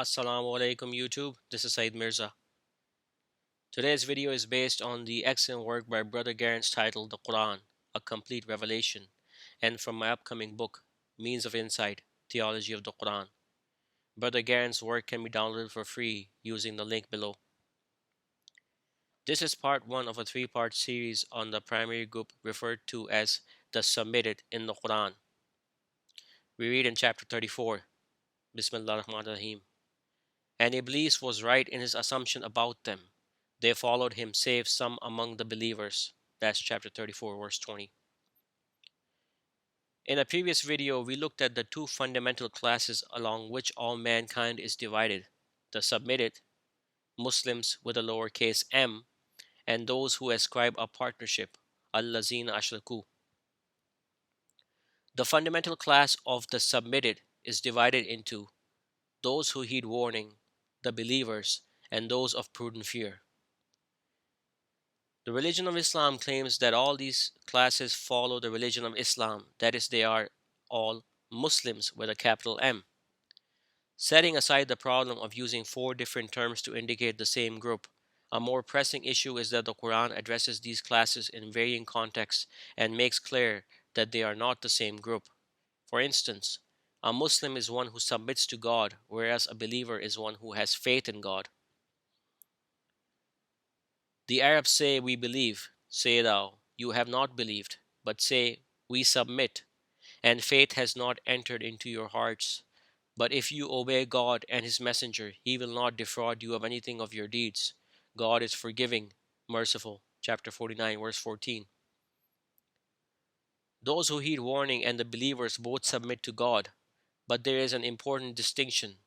Assalamu alaikum YouTube, this is Said Mirza. Today's video is based on the excellent work by Brother Garen's titled The Qur'an, A Complete Revelation, and from my upcoming book, Means of Insight, Theology of the Qur'an. Brother Garen's work can be downloaded for free using the link below. This is part 1 of a 3-part series on the primary group referred to as the submitted in the Qur'an. We read in chapter 34, Bismillah ar-Rahman ar-Rahim. And Iblis was right in his assumption about them. They followed him, save some among the believers. That's chapter 34, verse 20. In a previous video, we looked at the two fundamental classes along which all mankind is divided: the submitted, Muslims with a lowercase m, and those who ascribe a partnership, al-lazina ashraku. The fundamental class of the submitted is divided into those who heed warning, the believers, and those of prudent fear. The religion of Islam claims that all these classes follow the religion of Islam, that is, they are all Muslims with a capital M. Setting aside the problem of using 4 different terms to indicate the same group, a more pressing issue is that the Quran addresses these classes in varying contexts and makes clear that they are not the same group. For instance, a Muslim is one who submits to God, whereas a believer is one who has faith in God. The Arabs say, "We believe." Say thou, "You have not believed," but say, "We submit," and faith has not entered into your hearts. But if you obey God and His Messenger, He will not defraud you of anything of your deeds. God is forgiving, merciful. Chapter 49, verse 14. Those who heed warning and the believers both submit to God, but there is an important distinction.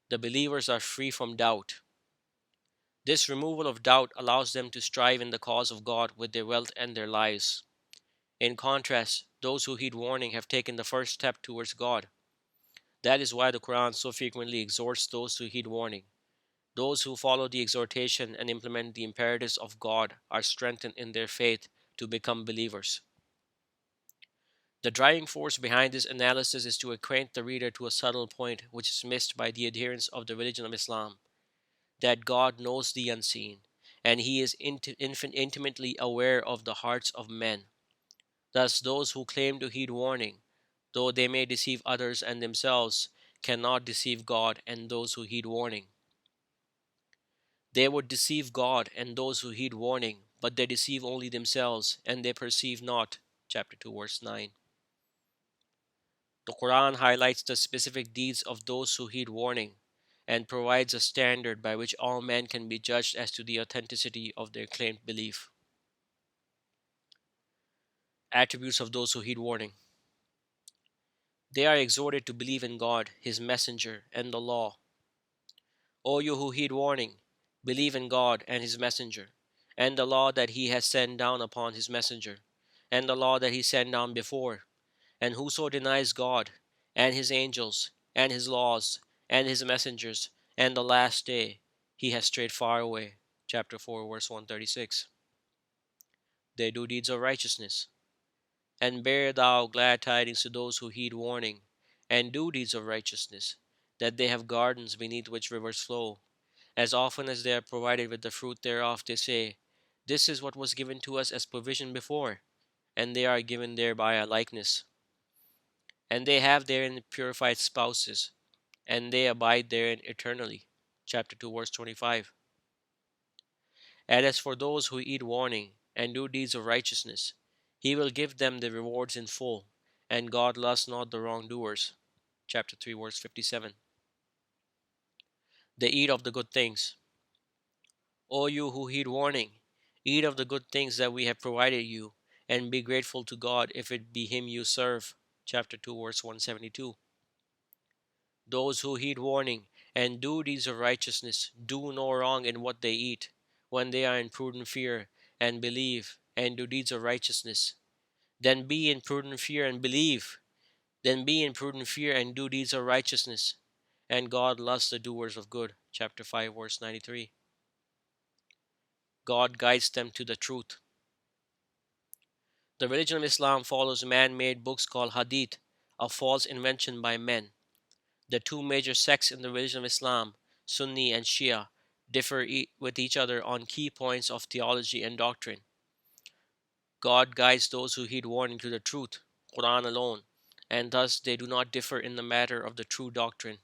The believers are free from doubt. This removal of doubt allows them to strive in the cause of God with their wealth and their lives. In contrast, those who heed warning have taken the first step towards God. That is why the Quran so frequently exhorts those who heed warning. Those who follow the exhortation and implement the imperatives of God are strengthened in their faith to become believers. The driving force behind this analysis is to acquaint the reader to a subtle point which is missed by the adherents of the religion of Islam: that God knows the unseen, and He is intimately aware of the hearts of men. Thus, those who claim to heed warning, though they may deceive others and themselves, cannot deceive God and those who heed warning. They would deceive God and those who heed warning, but they deceive only themselves, and they perceive not. Chapter 2, verse 9. The Quran highlights the specific deeds of those who heed warning and provides a standard by which all men can be judged as to the authenticity of their claimed belief. Attributes of those who heed warning. They are exhorted to believe in God, His Messenger, and the law. O you who heed warning, believe in God and His Messenger, and the law that He has sent down upon His Messenger, and the law that He sent down before. And whoso denies God, and His angels, and His laws, and His messengers, and the last day, he has strayed far away. Chapter 4, verse 136. They do deeds of righteousness. And bear thou glad tidings to those who heed warning, and do deeds of righteousness, that they have gardens beneath which rivers flow. As often as they are provided with the fruit thereof, they say, "This is what was given to us as provision before," and they are given thereby a likeness. And they have therein purified spouses, and they abide therein eternally. Chapter 2, verse 25. And as for those who heed warning and do deeds of righteousness, He will give them the rewards in full, and God loves not the wrongdoers. Chapter 3, verse 57. They eat of the good things. O you who heed warning, eat of the good things that we have provided you, and be grateful to God if it be Him you serve. Chapter 2, verse 172. Those who heed warning and do deeds of righteousness do no wrong in what they eat, when they are in prudent fear, and believe, and do deeds of righteousness. Then be in prudent fear and believe. Then be in prudent fear and do deeds of righteousness. And God loves the doers of good. Chapter 5, verse 93. God guides them to the truth. The religion of Islam follows man-made books called hadith, a false invention by men. The two major sects in the religion of Islam Sunni and Shia, differ with each other on key points of theology and doctrine. God guides those who heed warning to the truth, Qur'an alone, and thus they do not differ in the matter of the true doctrine.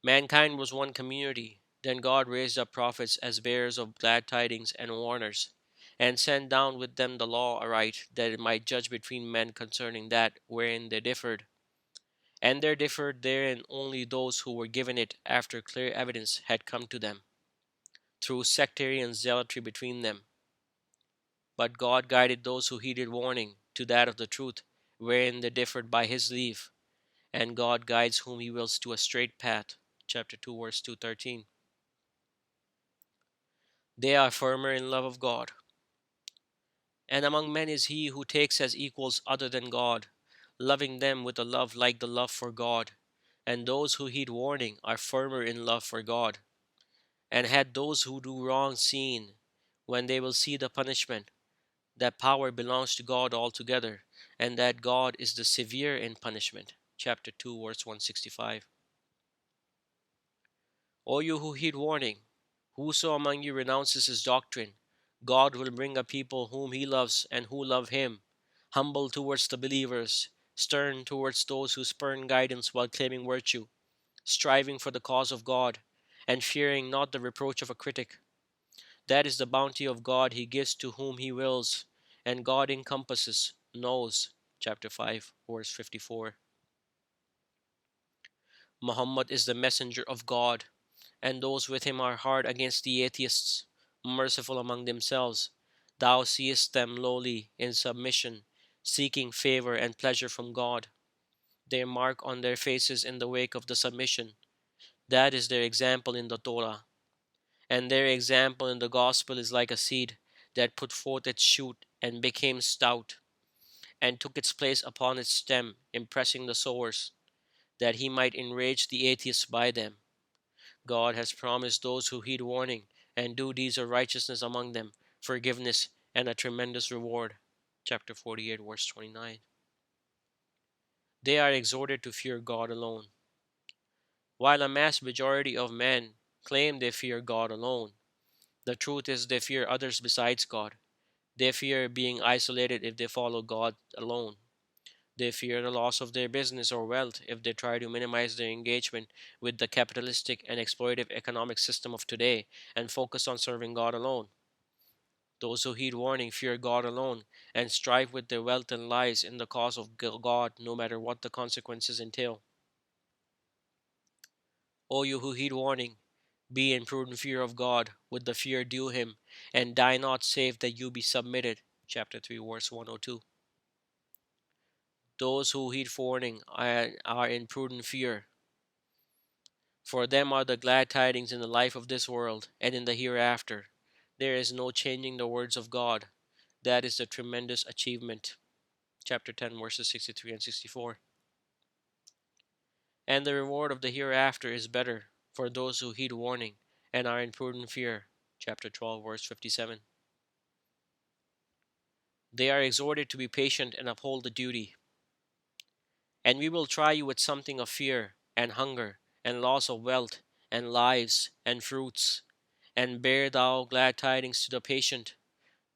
Mankind was one community. Then God raised up prophets as bearers of glad tidings and warners, and sent down with them the law aright, that it might judge between men concerning that wherein they differed. And there differed therein only those who were given it after clear evidence had come to them, through sectarian zealotry between them. But God guided those who heeded warning to that of the truth, wherein they differed by his leave, and God guides whom he wills to a straight path. Chapter 2, verse 213. They are firmer in love of God. And among men is he who takes as equals other than God, loving them with a love like the love for God. And those who heed warning are firmer in love for God. And had those who do wrong seen, when they will see the punishment, that power belongs to God altogether, and that God is the severe in punishment. Chapter 2, verse 165. O you who heed warning, whoso among you renounces his doctrine, God will bring a people whom he loves and who love him, humble towards the believers, stern towards those who spurn guidance while claiming virtue, striving for the cause of God, and fearing not the reproach of a critic. That is the bounty of God he gives to whom he wills, and God encompasses, knows. Chapter 5, verse 54. Muhammad is the messenger of God, and those with him are hard against the atheists, merciful among themselves. Thou seest them lowly in submission, seeking favor and pleasure from God. Their mark on their faces in the wake of the submission. That is their example in the Torah. And their example in the gospel is like a seed that put forth its shoot and became stout, and took its place upon its stem, impressing the sowers, that he might enrage the atheists by them. God has promised those who heed warning and do deeds of righteousness among them forgiveness and a tremendous reward. Chapter 48, verse 29. They are exhorted to fear God alone. While a mass majority of men claim they fear God alone, the truth is they fear others besides God. They fear being isolated if they follow God alone. They fear the loss of their business or wealth if they try to minimize their engagement with the capitalistic and exploitative economic system of today and focus on serving God alone. Those who heed warning fear God alone and strive with their wealth and lives in the cause of God no matter what the consequences entail. O you who heed warning, be in prudent fear of God with the fear due him, and die not save that you be submitted. Chapter 3, verse 102. Those who heed warning are in prudent fear. For them are the glad tidings in the life of this world and in the hereafter. There is no changing the words of God. That is the tremendous achievement. Chapter 10, verses 63 and 64. And the reward of the hereafter is better for those who heed warning and are in prudent fear. Chapter 12, verse 57. They are exhorted to be patient and uphold the duty. And we will try you with something of fear and hunger and loss of wealth and lives and fruits. And bear thou glad tidings to the patient,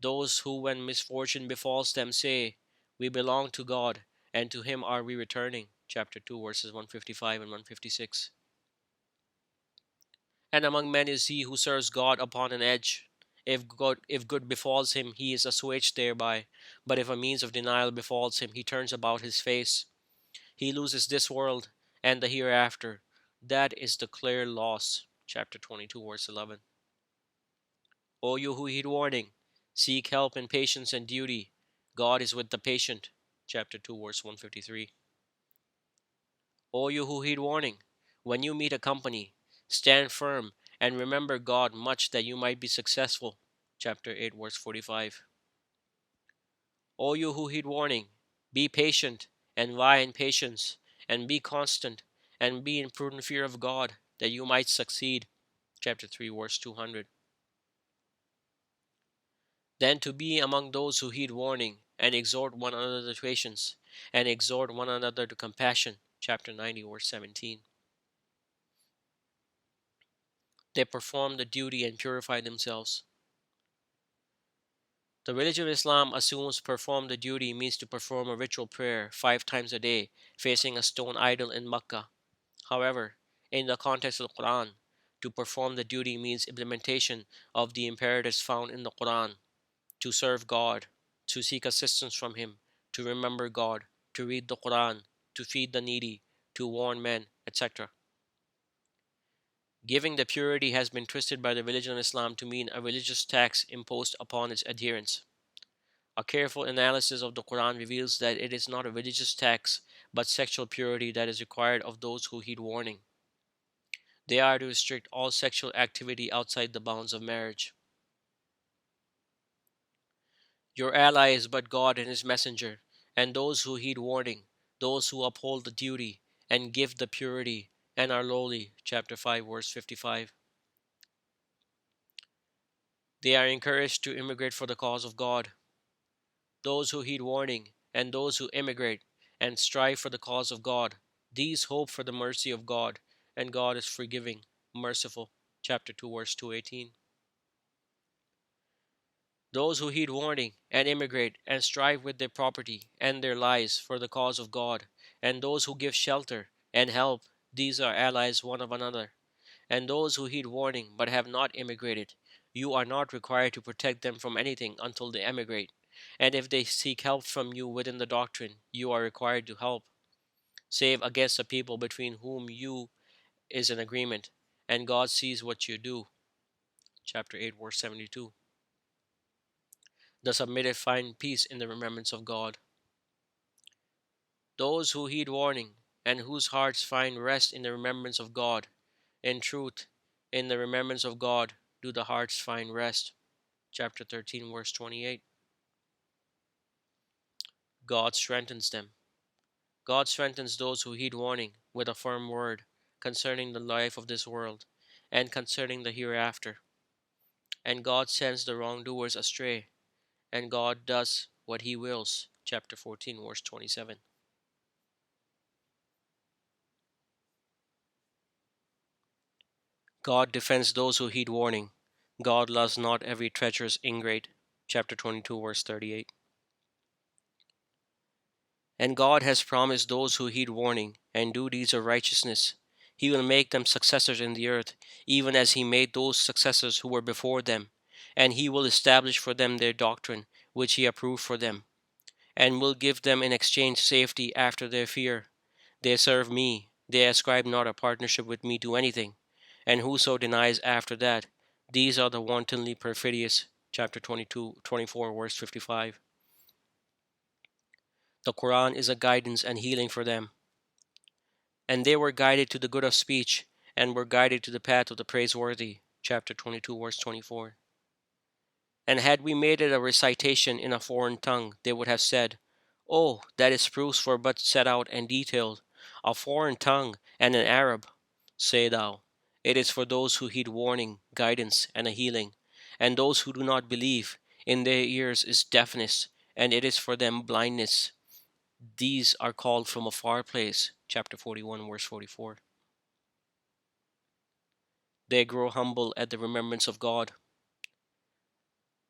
those who, when misfortune befalls them, say, we belong to God, and to him are we returning. Chapter 2, verses 155 and 156. And among men is he who serves God upon an edge. If good befalls him, he is assuaged thereby. But if a means of denial befalls him, he turns about his face. He loses this world and the hereafter. That is the clear loss. Chapter 22, verse 11. O you who heed warning, seek help in patience and duty. God is with the patient. Chapter 2, verse 153. O you who heed warning, when you meet a company, stand firm and remember God much that you might be successful. Chapter 8, verse 45. O you who heed warning, be patient and vie in patience, and be constant, and be in prudent fear of God, that you might succeed. Chapter 3, verse 200. Then to be among those who heed warning, and exhort one another to patience, and exhort one another to compassion. Chapter 90, verse 17. They perform the duty and purify themselves. The religion of Islam assumes perform the duty means to perform a ritual prayer 5 times a day, facing a stone idol in Mecca. However, in the context of the Quran, to perform the duty means implementation of the imperatives found in the Quran: to serve God, to seek assistance from Him, to remember God, to read the Quran, to feed the needy, to warn men, etc. Giving the purity has been twisted by the religion of Islam to mean a religious tax imposed upon its adherents. A careful analysis of the Quran reveals that it is not a religious tax, but sexual purity that is required of those who heed warning. They are to restrict all sexual activity outside the bounds of marriage. Your ally is but God and His Messenger, and those who heed warning, those who uphold the duty, and give the purity, and are lowly. Chapter 5, verse 55. They are encouraged to immigrate for the cause of God. Those who heed warning, and those who immigrate and strive for the cause of God, these hope for the mercy of God, and God is forgiving, merciful. Chapter 2, verse 218. Those who heed warning and immigrate and strive with their property and their lives for the cause of God, and those who give shelter and help, these are allies one of another. And those who heed warning but have not immigrated, you are not required to protect them from anything until they emigrate. And if they seek help from you within the doctrine, you are required to help, save against a people between whom you is an agreement, and God sees what you do. Chapter 8, verse 72. The submitted find peace in the remembrance of God. Those who heed warning, and whose hearts find rest in the remembrance of God. In truth, in the remembrance of God do the hearts find rest. Chapter 13, verse 28. God strengthens them. God strengthens those who heed warning with a firm word concerning the life of this world and concerning the hereafter. And God sends the wrongdoers astray, and God does what He wills. Chapter 14, verse 27. God defends those who heed warning. God loves not every treacherous ingrate. Chapter 22, verse 38. And God has promised those who heed warning and do deeds of righteousness, He will make them successors in the earth, even as He made those successors who were before them. And He will establish for them their doctrine, which He approved for them, and will give them in exchange safety after their fear. They serve me, they ascribe not a partnership with me to anything. And whoso denies after that, these are the wantonly perfidious. Chapter 22, 24, verse 55. The Quran is a guidance and healing for them. And they were guided to the good of speech, and were guided to the path of the praiseworthy. Chapter 22, verse 24. And had we made it a recitation in a foreign tongue, they would have said, "Oh, that is proofs for but set out and detailed, a foreign tongue and an Arab." Say thou, it is for those who heed warning, guidance, and a healing, and those who do not believe, in their ears is deafness, and it is for them blindness. These are called from a far place. Chapter 41, verse 44. They grow humble at the remembrance of God,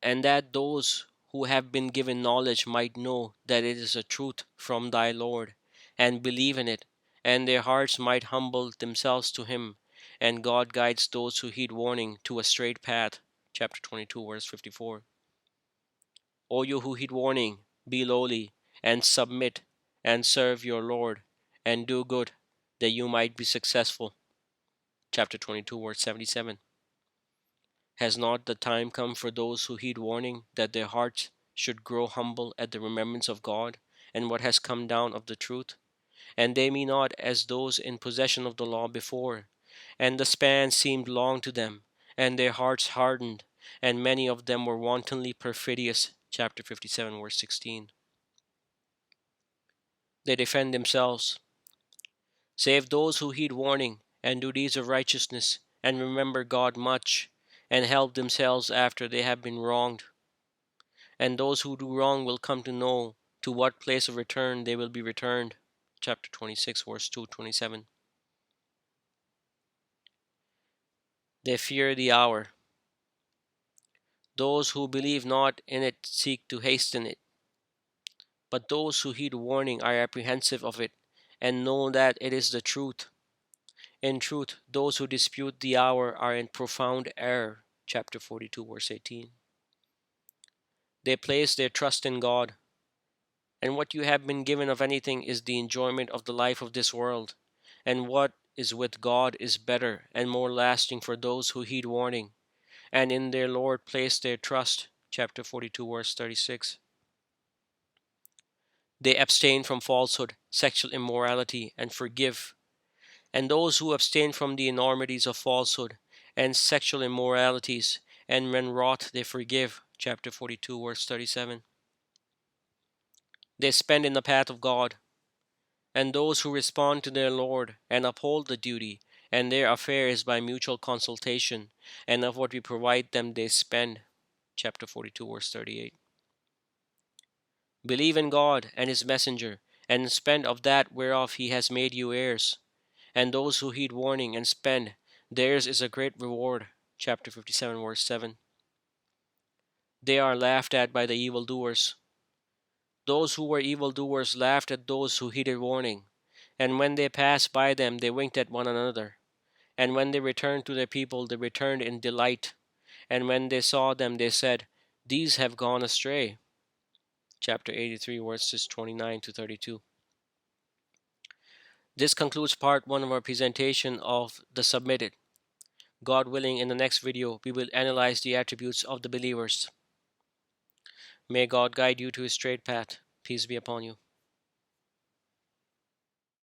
and that those who have been given knowledge might know that it is a truth from thy Lord, and believe in it, and their hearts might humble themselves to Him. And God guides those who heed warning to a straight path. Chapter 22, verse 54. O you who heed warning, be lowly, and submit, and serve your Lord, and do good, that you might be successful. Chapter 22, verse 77. Has not the time come for those who heed warning that their hearts should grow humble at the remembrance of God and what has come down of the truth? And they be not as those in possession of the law before, and the span seemed long to them, and their hearts hardened, and many of them were wantonly perfidious. Chapter 57, verse 16. They defend themselves, save those who heed warning and do deeds of righteousness and remember God much, and help themselves after they have been wronged. And those who do wrong will come to know to what place of return they will be returned. Chapter 26, verse 227. They fear the hour. Those who believe not in it seek to hasten it, but those who heed warning are apprehensive of it, and know that it is the truth. In truth, those who dispute the hour are in profound error. Chapter 42, verse 18. They place their trust in God, and what you have been given of anything is the enjoyment of the life of this world, and what is with God is better and more lasting for those who heed warning, and in their Lord place their trust. Chapter 42, verse 36. They abstain from falsehood, sexual immorality, and forgive. And those who abstain from the enormities of falsehood and sexual immoralities, and when wrought they forgive. Chapter 42, verse 37. They spend in the path of God, and those who respond to their Lord and uphold the duty and their affairs by mutual consultation, and of what we provide them they spend. Chapter 42, verse 38. Believe in God and his messenger, and spend of that whereof he has made you heirs. And those who heed warning and spend, theirs is a great reward. Chapter 57, verse 7. They are laughed at by the evildoers. Those who were evildoers laughed at those who heeded warning. And when they passed by them, they winked at one another. And when they returned to their people, they returned in delight. And when they saw them, they said, These have gone astray. Chapter 83, verses 29 to 32. This concludes part 1 of our presentation of the submitted. God willing, in the next video, we will analyze the attributes of the believers. May God guide you to his straight path. Peace be upon you.